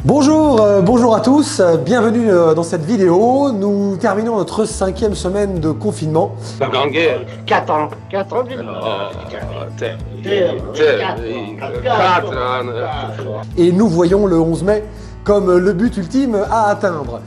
Bonjour à tous, bienvenue dans cette vidéo. Nous terminons notre 5e semaine de confinement. La Grande Guerre. 4 ans. 4 ans, Et nous voyons le 11 mai comme le but ultime à atteindre.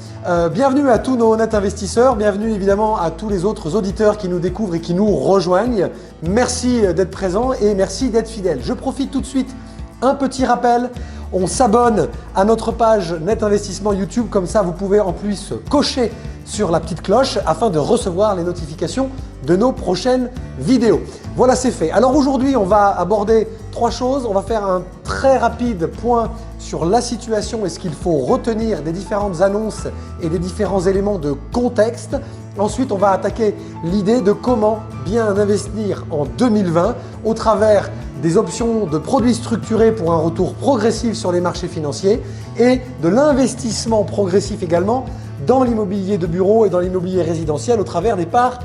Bienvenue à tous nos honnêtes investisseurs, bienvenue évidemment à tous les autres auditeurs qui nous découvrent et qui nous rejoignent. Merci d'être présents et merci d'être fidèles. Je profite tout de suite, un petit rappel. On s'abonne à notre page Net Investissement YouTube, comme ça vous pouvez en plus cocher sur la petite cloche afin de recevoir les notifications de nos prochaines vidéos. Voilà, c'est fait. Alors aujourd'hui, on va aborder 3 choses. On va faire un très rapide point sur la situation et ce qu'il faut retenir des différentes annonces et des différents éléments de contexte. Ensuite, on va attaquer l'idée de comment bien investir en 2020 au travers des options de produits structurés pour un retour progressif sur les marchés financiers et de l'investissement progressif également dans l'immobilier de bureau et dans l'immobilier résidentiel au travers des parts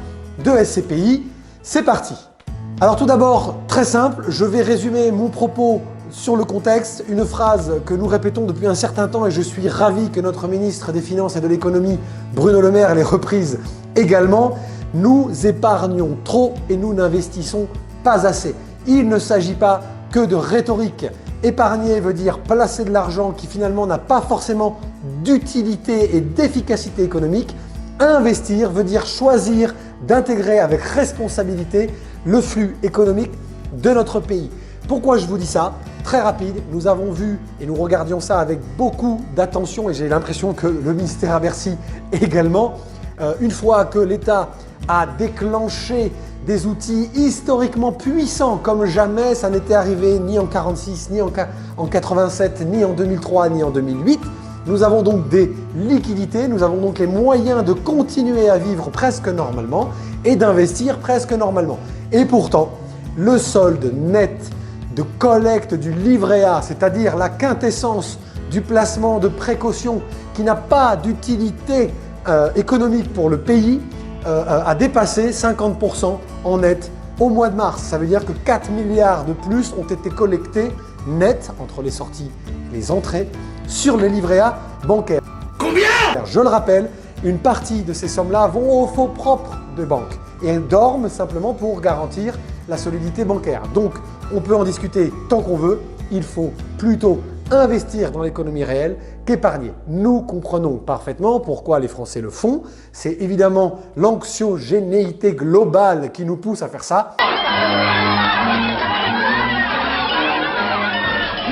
de SCPI. C'est parti! Alors tout d'abord, très simple, je vais résumer mon propos sur le contexte, une phrase que nous répétons depuis un certain temps et je suis ravi que notre ministre des Finances et de l'Économie, Bruno Le Maire, l'ait reprise également. Nous épargnons trop et nous n'investissons pas assez. Il ne s'agit pas que de rhétorique. Épargner veut dire placer de l'argent qui finalement n'a pas forcément d'utilité et d'efficacité économique. Investir veut dire choisir d'intégrer avec responsabilité le flux économique de notre pays. Pourquoi je vous dis ça? Très rapide, nous avons vu et nous regardions ça avec beaucoup d'attention et j'ai l'impression que le ministère à Bercy également. Une fois que l'État a déclenché des outils historiquement puissants comme jamais, ça n'était arrivé ni en 46, ni en 87, ni en 2003, ni en 2008. Nous avons donc des liquidités, nous avons donc les moyens de continuer à vivre presque normalement et d'investir presque normalement. Et pourtant, le solde net de collecte du livret A, c'est-à-dire la quintessence du placement de précaution qui n'a pas d'utilité économique pour le pays, a dépassé 50% en net au mois de mars. Ça veut dire que 4 milliards de plus ont été collectés net entre les sorties et les entrées sur les livrets A bancaires. Combien? Je le rappelle, une partie de ces sommes-là vont au fonds propres de banque et dorment simplement pour garantir la solidité bancaire. Donc, on peut en discuter tant qu'on veut, il faut plutôt investir dans l'économie réelle qu'épargner. Nous comprenons parfaitement pourquoi les Français le font. C'est évidemment l'anxiogénéité globale qui nous pousse à faire ça.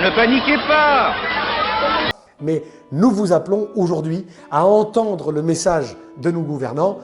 Ne paniquez pas! Mais nous vous appelons aujourd'hui à entendre le message de nos gouvernants.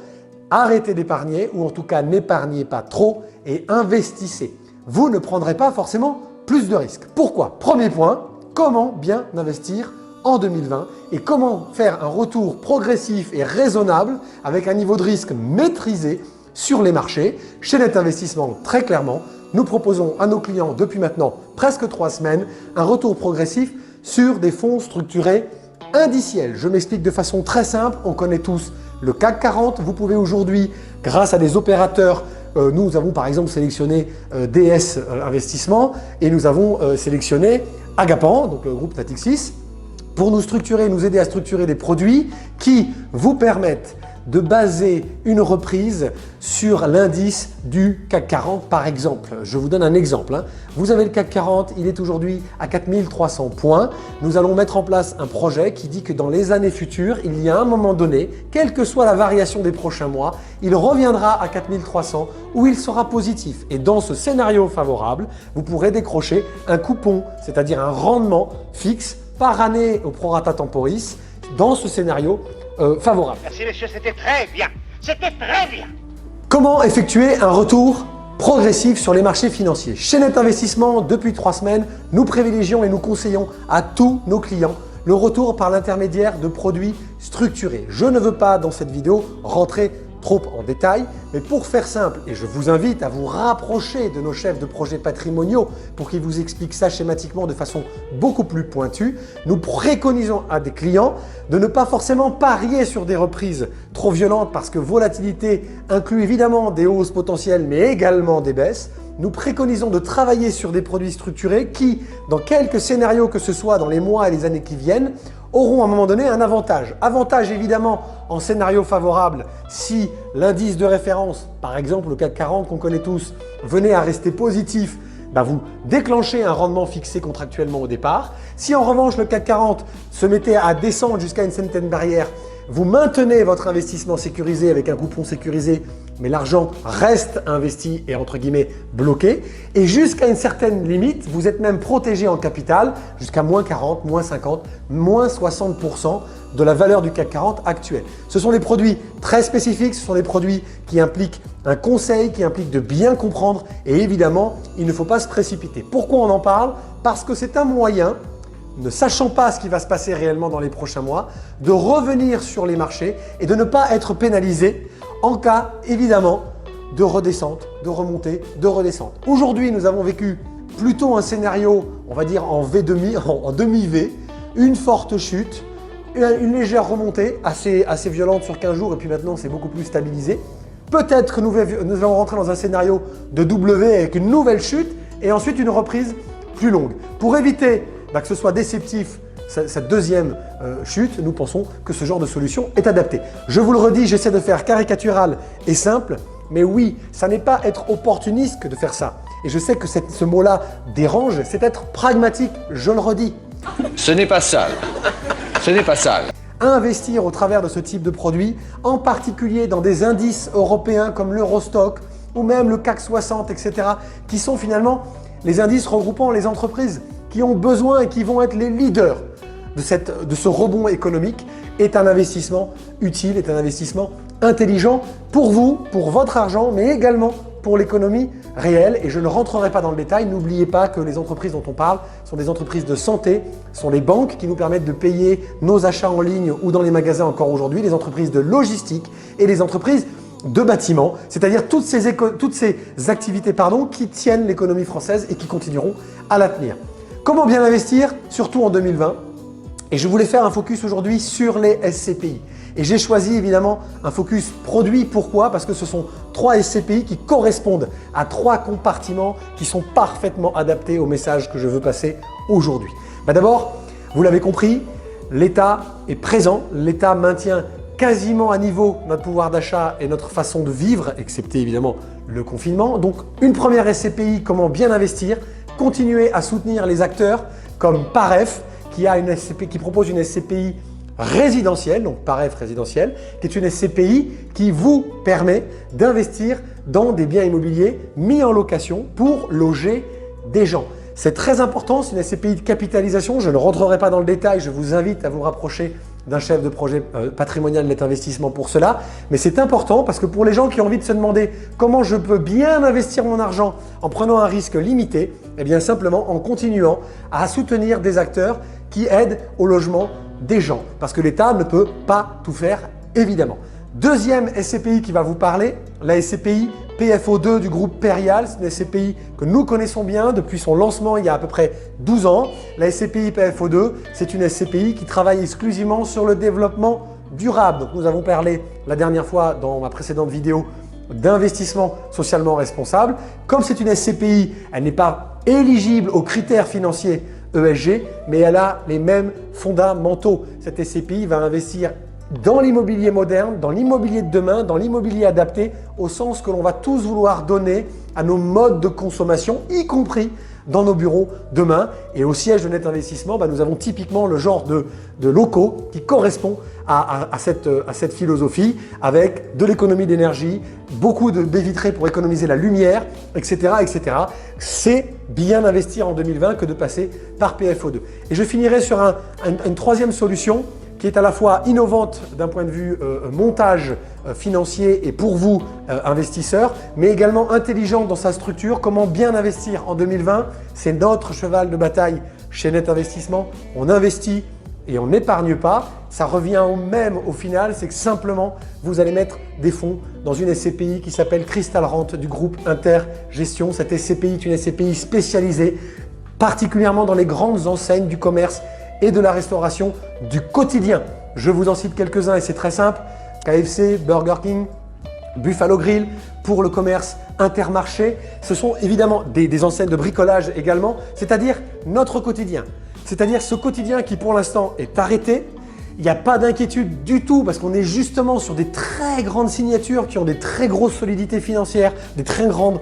Arrêtez d'épargner ou en tout cas n'épargnez pas trop et investissez. Vous ne prendrez pas forcément plus de risques. Pourquoi? Premier point, comment bien investir en 2020 et comment faire un retour progressif et raisonnable avec un niveau de risque maîtrisé sur les marchés. Chez Net Investissement, très clairement, nous proposons à nos clients depuis maintenant presque 3 semaines un retour progressif sur des fonds structurés indiciels. Je m'explique de façon très simple, on connaît tous le CAC 40. Vous pouvez aujourd'hui, grâce à des opérateurs, nous avons par exemple sélectionné DS Investissement et nous avons sélectionné Agapan, donc le groupe Natixis, pour nous structurer, nous aider à structurer des produits qui vous permettent de baser une reprise sur l'indice du CAC 40 par exemple. Je vous donne un exemple. Vous avez le CAC 40, il est aujourd'hui à 4300 points. Nous allons mettre en place un projet qui dit que dans les années futures, il y a un moment donné, quelle que soit la variation des prochains mois, il reviendra à 4300 où il sera positif. Et dans ce scénario favorable, vous pourrez décrocher un coupon, c'est-à-dire un rendement fixe par année au prorata temporis dans ce scénario favorable. Merci messieurs, c'était très bien. C'était très bien. Comment effectuer un retour progressif sur les marchés financiers? Chez Net Investissement, depuis 3 semaines, nous privilégions et nous conseillons à tous nos clients le retour par l'intermédiaire de produits structurés. Je ne veux pas dans cette vidéo rentrer trop en détail, mais pour faire simple, et je vous invite à vous rapprocher de nos chefs de projets patrimoniaux pour qu'ils vous expliquent ça schématiquement de façon beaucoup plus pointue, nous préconisons à des clients de ne pas forcément parier sur des reprises trop violentes parce que volatilité inclut évidemment des hausses potentielles mais également des baisses. Nous préconisons de travailler sur des produits structurés qui, dans quelques scénarios que ce soit dans les mois et les années qui viennent, auront à un moment donné un avantage. Avantage évidemment en scénario favorable si l'indice de référence, par exemple le CAC 40 qu'on connaît tous, venait à rester positif, vous déclenchez un rendement fixé contractuellement au départ. Si en revanche le CAC 40 se mettait à descendre jusqu'à une certaine barrière, vous maintenez votre investissement sécurisé avec un coupon sécurisé, mais l'argent reste investi et entre guillemets bloqué. Et jusqu'à une certaine limite, vous êtes même protégé en capital jusqu'à moins 40, moins 50, moins 60% de la valeur du CAC 40 actuel. Ce sont des produits très spécifiques, ce sont des produits qui impliquent un conseil, qui impliquent de bien comprendre et évidemment, il ne faut pas se précipiter. Pourquoi on en parle? Parce que c'est un moyen, ne sachant pas ce qui va se passer réellement dans les prochains mois, de revenir sur les marchés et de ne pas être pénalisé en cas, évidemment, de redescente, de remontée, de redescente. Aujourd'hui, nous avons vécu plutôt un scénario, on va dire en demi-V, une forte chute, une légère remontée assez violente sur 15 jours et puis maintenant, c'est beaucoup plus stabilisé. Peut-être que nous allons rentrer dans un scénario de W avec une nouvelle chute et ensuite une reprise plus longue. Pour éviter que ce soit déceptif, cette deuxième chute, nous pensons que ce genre de solution est adapté. Je vous le redis, j'essaie de faire caricatural et simple, mais oui, ça n'est pas être opportuniste que de faire ça. Et je sais que ce mot-là dérange, c'est être pragmatique, je le redis. Ce n'est pas sale. Ce n'est pas sale. Investir au travers de ce type de produit, en particulier dans des indices européens comme l'Eurostock ou même le CAC 60, etc., qui sont finalement les indices regroupant les entreprises qui ont besoin et qui vont être les leaders de ce rebond économique, est un investissement utile, est un investissement intelligent pour vous, pour votre argent, mais également pour l'économie réelle. Et je ne rentrerai pas dans le détail. N'oubliez pas que les entreprises dont on parle sont des entreprises de santé, sont les banques qui nous permettent de payer nos achats en ligne ou dans les magasins encore aujourd'hui, les entreprises de logistique et les entreprises de bâtiments, c'est-à-dire toutes ces activités qui tiennent l'économie française et qui continueront à la tenir. Comment bien investir, surtout en 2020? Et je voulais faire un focus aujourd'hui sur les SCPI. Et j'ai choisi évidemment un focus produit. Pourquoi? Parce que ce sont 3 SCPI qui correspondent à 3 compartiments qui sont parfaitement adaptés au message que je veux passer aujourd'hui. D'abord, vous l'avez compris, l'État est présent. L'État maintient quasiment à niveau notre pouvoir d'achat et notre façon de vivre, excepté évidemment le confinement. Donc une première SCPI, comment bien investir, continuer à soutenir les acteurs comme Paref qui propose une SCPI résidentielle, donc Paref résidentielle, qui est une SCPI qui vous permet d'investir dans des biens immobiliers mis en location pour loger des gens. C'est très important, c'est une SCPI de capitalisation, je ne rentrerai pas dans le détail, je vous invite à vous rapprocher d'un chef de projet patrimonial net investissement pour cela, mais c'est important parce que pour les gens qui ont envie de se demander comment je peux bien investir mon argent en prenant un risque limité, eh bien simplement en continuant à soutenir des acteurs qui aident au logement des gens, parce que l'État ne peut pas tout faire évidemment. Deuxième SCPI qui va vous parler, la SCPI PFO2 du groupe Perial. C'est une SCPI que nous connaissons bien depuis son lancement il y a à peu près 12 ans. La SCPI PFO2, c'est une SCPI qui travaille exclusivement sur le développement durable. Donc, nous avons parlé la dernière fois dans ma précédente vidéo d'investissement socialement responsable. Comme c'est une SCPI, elle n'est pas éligible aux critères financiers ESG, mais elle a les mêmes fondamentaux. Cette SCPI va investir dans l'immobilier moderne, dans l'immobilier de demain, dans l'immobilier adapté, au sens que l'on va tous vouloir donner à nos modes de consommation, y compris dans nos bureaux demain. Et au siège de Net Investissement, nous avons typiquement le genre de locaux qui correspond à cette philosophie, avec de l'économie d'énergie, beaucoup de baies vitrées pour économiser la lumière, etc. etc. C'est bien investir en 2020 que de passer par PFO2. Et je finirai sur une troisième solution qui est à la fois innovante d'un point de vue montage financier et pour vous, investisseurs, mais également intelligente dans sa structure. Comment bien investir en 2020? C'est notre cheval de bataille chez Net Investissement. On investit et on n'épargne pas. Ça revient au même au final, c'est que simplement, vous allez mettre des fonds dans une SCPI qui s'appelle Crystal Rente du groupe Intergestion. Cette SCPI est une SCPI spécialisée, particulièrement dans les grandes enseignes du commerce et de la restauration du quotidien. Je vous en cite quelques-uns et c'est très simple. KFC, Burger King, Buffalo Grill, pour le commerce Intermarché. Ce sont évidemment des enseignes de bricolage également, c'est-à-dire notre quotidien. c'est-à-dire ce quotidien qui pour l'instant est arrêté. Il n'y a pas d'inquiétude du tout parce qu'on est justement sur des très grandes signatures qui ont des très grosses solidités financières, des très grandes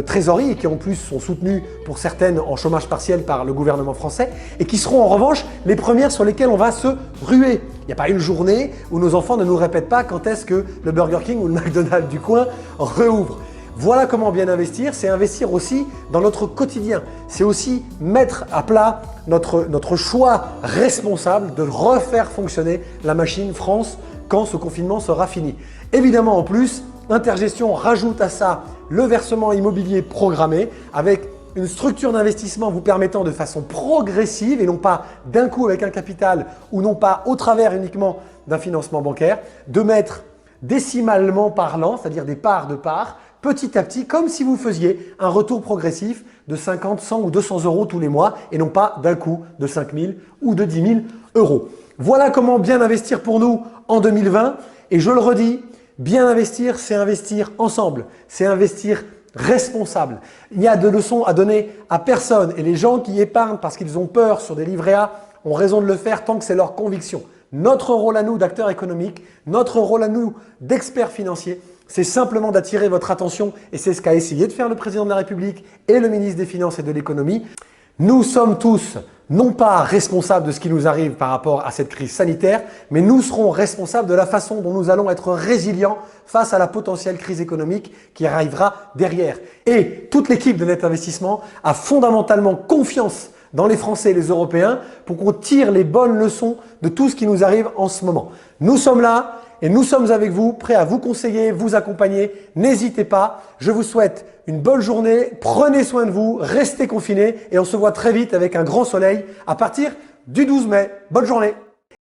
trésoreries et qui en plus sont soutenues pour certaines en chômage partiel par le gouvernement français et qui seront en revanche les premières sur lesquelles on va se ruer. Il n'y a pas une journée où nos enfants ne nous répètent pas quand est-ce que le Burger King ou le McDonald's du coin rouvre. Voilà comment bien investir, c'est investir aussi dans notre quotidien. C'est aussi mettre à plat notre choix responsable de refaire fonctionner la machine France quand ce confinement sera fini. Évidemment, en plus, Intergestion rajoute à ça le versement immobilier programmé avec une structure d'investissement vous permettant de façon progressive et non pas d'un coup avec un capital ou non pas au travers uniquement d'un financement bancaire, de mettre décimalement parlant, c'est-à-dire des parts de parts, petit à petit, comme si vous faisiez un retour progressif de 50, 100 ou 200 euros tous les mois et non pas d'un coup de 5 000 ou de 10 000 euros. Voilà comment bien investir pour nous en 2020 et je le redis, bien investir, c'est investir ensemble, c'est investir responsable. Il n'y a de leçons à donner à personne et les gens qui épargnent parce qu'ils ont peur sur des livrets A ont raison de le faire tant que c'est leur conviction. Notre rôle à nous d'acteurs économiques, notre rôle à nous d'experts financiers, c'est simplement d'attirer votre attention et c'est ce qu'a essayé de faire le président de la République et le ministre des Finances et de l'Économie. Nous sommes tous non pas responsables de ce qui nous arrive par rapport à cette crise sanitaire, mais nous serons responsables de la façon dont nous allons être résilients face à la potentielle crise économique qui arrivera derrière. Et toute l'équipe de Net Investissement a fondamentalement confiance dans les Français et les Européens pour qu'on tire les bonnes leçons de tout ce qui nous arrive en ce moment. Nous sommes là et nous sommes avec vous, prêts à vous conseiller, vous accompagner. N'hésitez pas. Je vous souhaite une bonne journée. Prenez soin de vous, restez confinés et on se voit très vite avec un grand soleil à partir du 12 mai. Bonne journée.